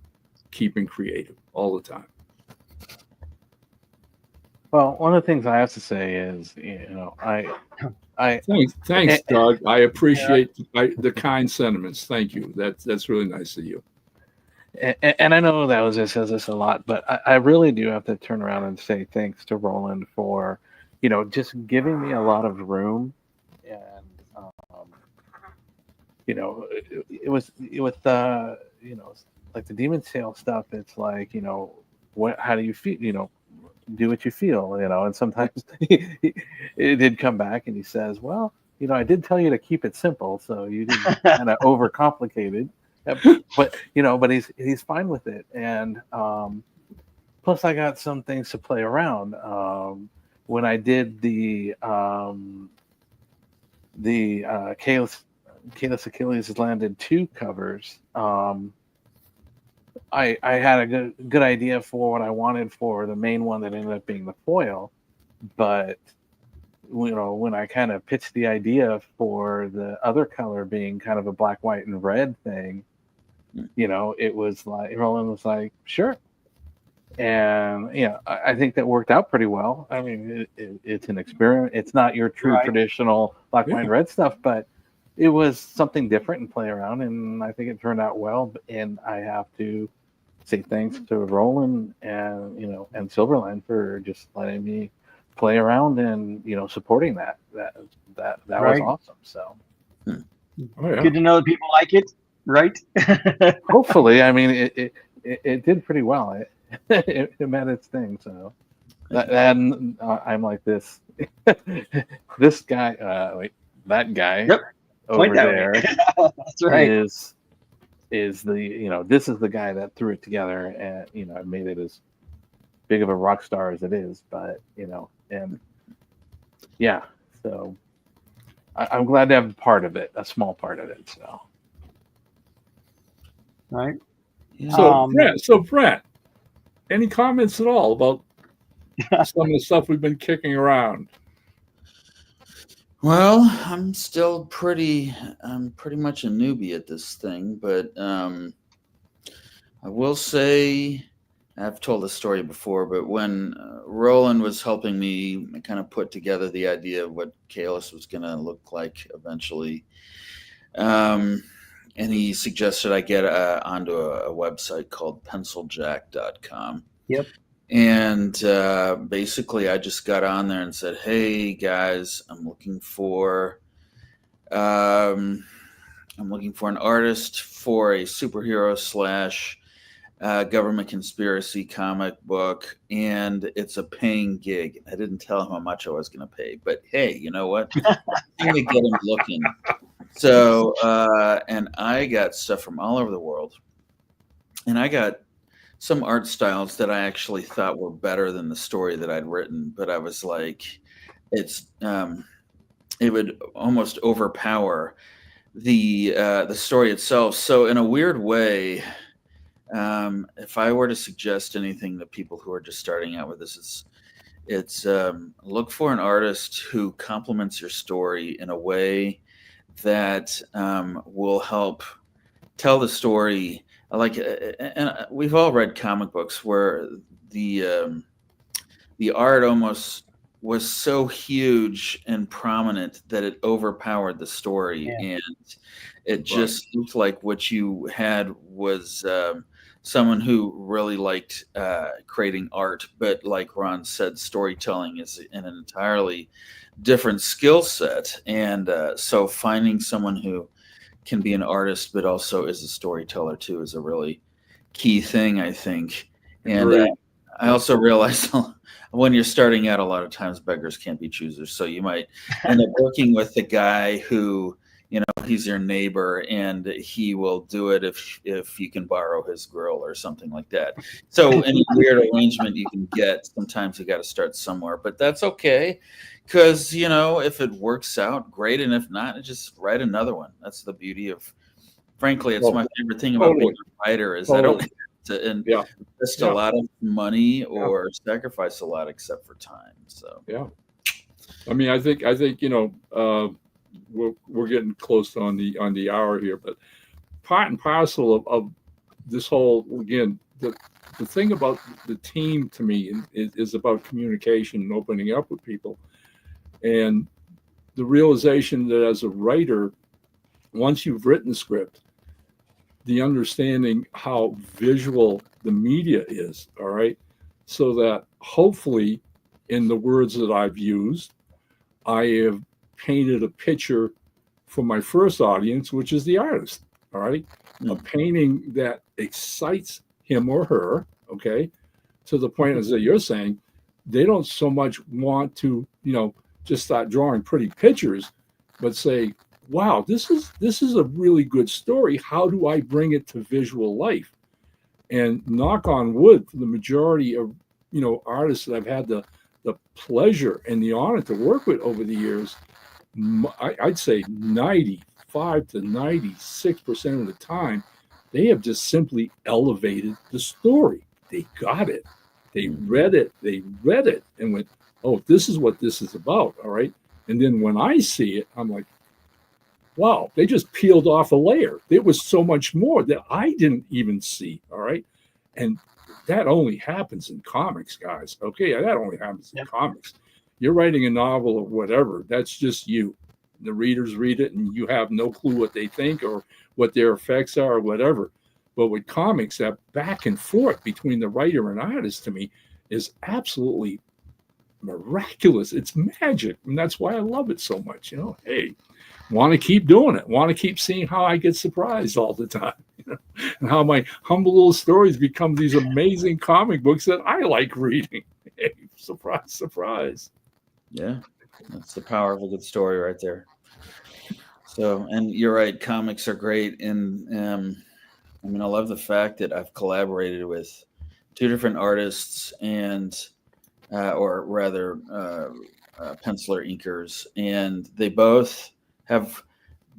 keeping creative all the time. Well, one of the things I have to say is, you know, Thanks, Doug. I appreciate the kind sentiments. Thank you. That's really nice of you. and I know that Jose says this a lot, but I really do have to turn around and say thanks to Roland for, you know, just giving me a lot of room. And you know, it was with the, you know, like the Demon Sale stuff. It's like, you know, how do you feel? You know, do what you feel, you know. And sometimes it did come back and he says, well, you know, I did tell you to keep it simple, so you didn't kind of overcomplicate it. But you know, but he's fine with it. And plus I got some things to play around. When I did the Chaos Achilles Landed 2 covers, I had a good idea for what I wanted for the main one that ended up being the foil. But you know, when I kind of pitched the idea for the other color being kind of a black, white, and red thing, you know, it was like Roland was like, sure. And you know, I think that worked out pretty well. I mean, it's an experiment. It's not your true traditional black, white, and red stuff, but it was something different and play around, and I think it turned out well. And I have to say thanks to Roland and, you know, and Silverline for just letting me play around and, you know, supporting that was awesome. So Good to know that people like it, right? hopefully, I mean, it did pretty well. It met its thing. So and I'm like this this guy, that guy over there That's right. is the, you know, this is the guy that threw it together and, you know, made it as big of a rock star as it is. But, you know, and yeah, so I'm glad to have a part of it, a small part of it. So right. So Brent, any comments at all about some of the stuff we've been kicking around? Well, I'm pretty much a newbie at this thing, but I will say, I've told this story before, but when Roland was helping me kind of put together the idea of what Kalis was going to look like eventually, and he suggested I get onto a website called penciljack.com. Yep. And basically, I just got on there and said, "Hey guys, I'm looking for an artist for a superhero / government conspiracy comic book, and it's a paying gig." I didn't tell him how much I was going to pay, but hey, you know what? I'm going to get him looking. So, and I got stuff from all over the world, and I got some art styles that I actually thought were better than the story that I'd written, but I was like, it would almost overpower the story itself. So in a weird way, if I were to suggest anything to people who are just starting out with this, it's look for an artist who complements your story in a way that will help tell the story. And we've all read comic books where the art almost was so huge and prominent that it overpowered the story, and it just looked like what you had was someone who really liked creating art, but like Ron said, storytelling is an entirely different skill set, and so finding someone who can be an artist but also is a storyteller too is a really key thing, I think. And I also realize when you're starting out, a lot of times beggars can't be choosers. So you might end up working with the guy who, he's your neighbor and he will do it if you can borrow his grill or something like that. So any weird arrangement you can get, sometimes you got to start somewhere, but that's okay. Because, if it works out, great. And if not, just write another one. That's the beauty of, frankly, it's my favorite thing about being a writer is I don't have to invest a lot of money or sacrifice a lot except for time. So, I mean, I think, we're getting close on the hour here, but part and parcel of this whole, again, the thing about the team to me is about communication and opening up with people. And the realization that as a writer, once you've written the script, the understanding how visual the media is, all right, so that hopefully in the words that I've used, I have painted a picture for my first audience, which is the artist, all right, a painting that excites him or her, okay, to the point, as you're saying, they don't so much want to, just start drawing pretty pictures, but say, wow, this is a really good story. How do I bring it to visual life? And knock on wood, for the majority of, artists that I've had the pleasure and the honor to work with over the years, I'd say 95 to 96% of the time, they have just simply elevated the story. They got it. They read it. And went, oh, this is what this is about. All right. And then when I see it, I'm like, wow, they just peeled off a layer. There was so much more that I didn't even see. All right. And that only happens in comics, guys. Okay. That only happens in comics. You're writing a novel or whatever. That's just you. The readers read it and you have no clue what they think or what their effects are or whatever. But with comics, that back and forth between the writer and artist to me is absolutely miraculous. It's magic. And that's why I love it so much. Hey, want to keep doing it. Want to keep seeing how I get surprised all the time. And how my humble little stories become these amazing comic books that I like reading. Hey, surprise, surprise. Yeah, that's the power of a good story right there. So, and you're right, comics are great. And I love the fact that I've collaborated with two different artists and, or rather, penciler inkers, and they both have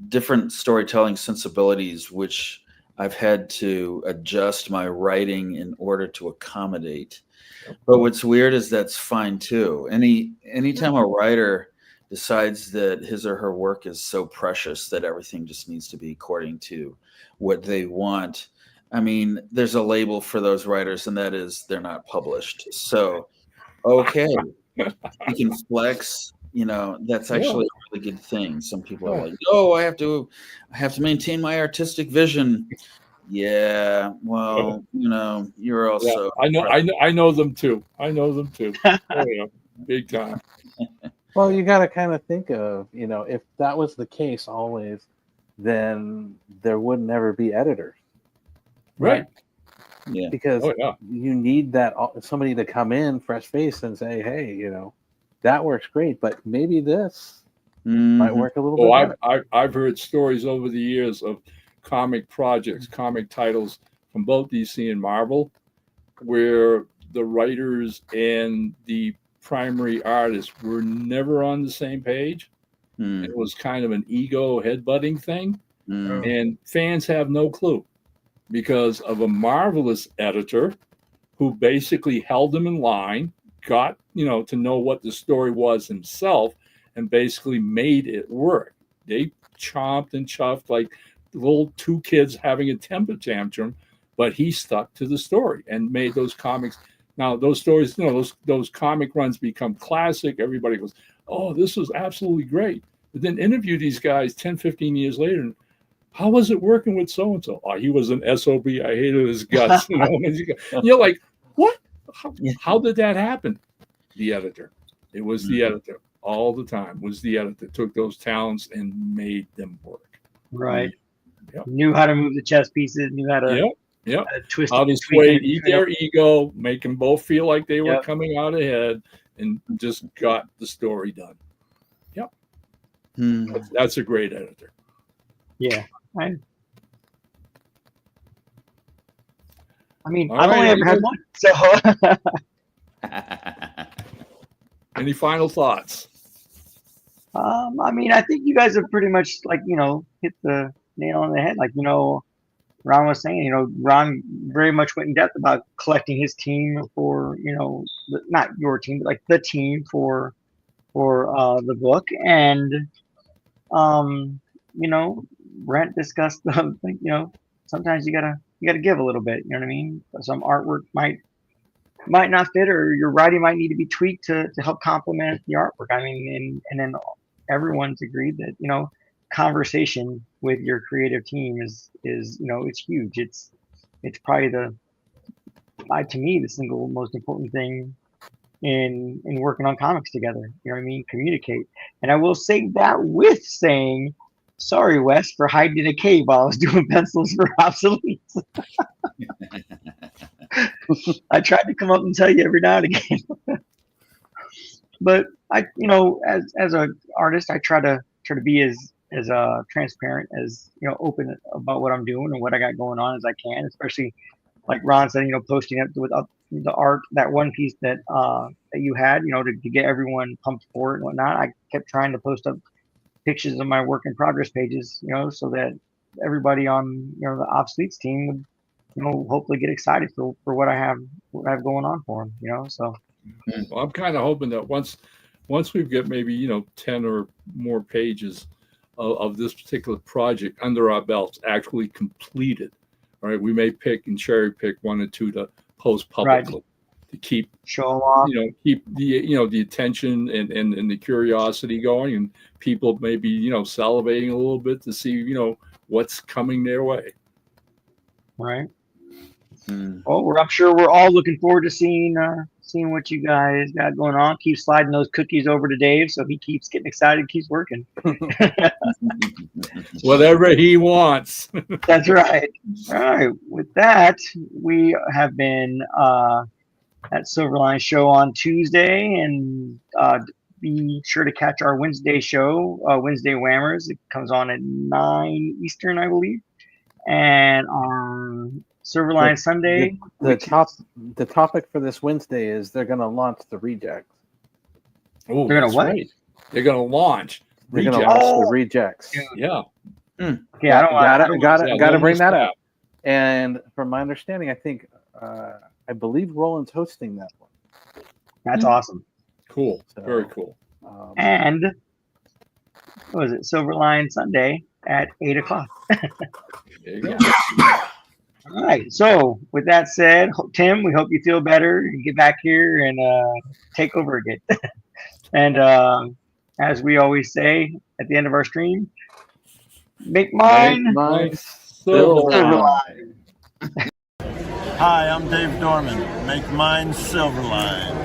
different storytelling sensibilities, which I've had to adjust my writing in order to accommodate. But what's weird is that's fine too. Anytime a writer decides that his or her work is so precious that everything just needs to be according to what they want, there's a label for those writers, and that is they're not published. So, okay, you can flex. That's actually a really good thing. Some people are like, "Oh, I have to maintain my artistic vision." Yeah, well, you're also. I know them too. Oh, yeah, big time. Well, you got to kind of think of, if that was the case always, then there would never be editors. Right. Yeah. Because you need that somebody to come in fresh face and say, hey, that works great, but maybe this might work a little bit better. I've heard stories over the years of comic projects, comic titles from both DC and Marvel, where the writers and the primary artists were never on the same page. It was kind of an ego headbutting thing. And fans have no clue because of a marvelous editor who basically held them in line, got, to know what the story was himself, and basically made it work. They chomped and chuffed like little two kids having a temper tantrum, but he stuck to the story and made those comics. Now, those stories, those comic runs become classic. Everybody goes, oh, this was absolutely great. But then interview these guys 10, 15 years later, and how was it working with so-and-so? Oh, he was an SOB. I hated his guts. You're like, what? How did that happen? The editor. It was the editor. All the time was the editor. Took those talents and made them work. Right. Yep. Knew how to move the chess pieces, knew how to Yep. Twist How to eat their ego, make them both feel like they were coming out ahead, and just got the story done. Yep. That's a great editor. Yeah. I mean, All I've only right, ever had one. So any final thoughts? I mean, I think you guys have pretty much hit the nail on the head. Ron was saying, Ron very much went in depth about collecting his team for, not your team, but like the team for the book. And, Brent discussed sometimes you gotta give a little bit, you know what I mean? Some artwork might not fit, or your writing might need to be tweaked to help complement the artwork. I mean, and then everyone's agreed that, conversation with your creative team is it's huge. It's probably to me the single most important thing in working on comics together. You know what I mean? Communicate. And I will say that with saying, sorry, Wes, for hiding in a cave while I was doing pencils for obsoletes. I tried to come up and tell you every now and again. But I, as an artist, I try to be as transparent, as open about what I'm doing and what I got going on as I can, especially like Ron said, posting up with the art, that one piece that you had, to get everyone pumped for it and whatnot. I kept trying to post up pictures of my work in progress pages, so that everybody on the obsoletes team would hopefully get excited for what I have going on for them, so. Well, I'm kind of hoping that once we get maybe 10 or more pages of this particular project under our belts, actually completed, all right, we may pick and cherry pick one or two to post publicly, to keep show off, keep the the attention and the curiosity going, and people maybe salivating a little bit to see what's coming their way. Right. Well, I'm sure we're all looking forward to seeing what you guys got going on. Keep sliding those cookies over to Dave so he keeps getting excited, keeps working. Whatever he wants. That's right. All right. With that, we have been at Silverline show on Tuesday, and be sure to catch our Wednesday show, Wednesday Whammers. It comes on at 9 Eastern, I believe. And on Silverline Sunday. The topic for this Wednesday is they're going to launch the rejects. Oh, they're going to what? Right. They're going to launch. They're going to launch the rejects. Yeah. Yeah, got to bring that up. And from my understanding, I think I believe Roland's hosting that one. That's awesome. Cool. So, very cool. And what was it? Silverline Sunday at 8:00. There you go. All right. So with that said, Tim, we hope you feel better and get back here and take over again. And as we always say at the end of our stream, make mine Silverline. Hi, I'm Dave Dorman. Make mine Silverline.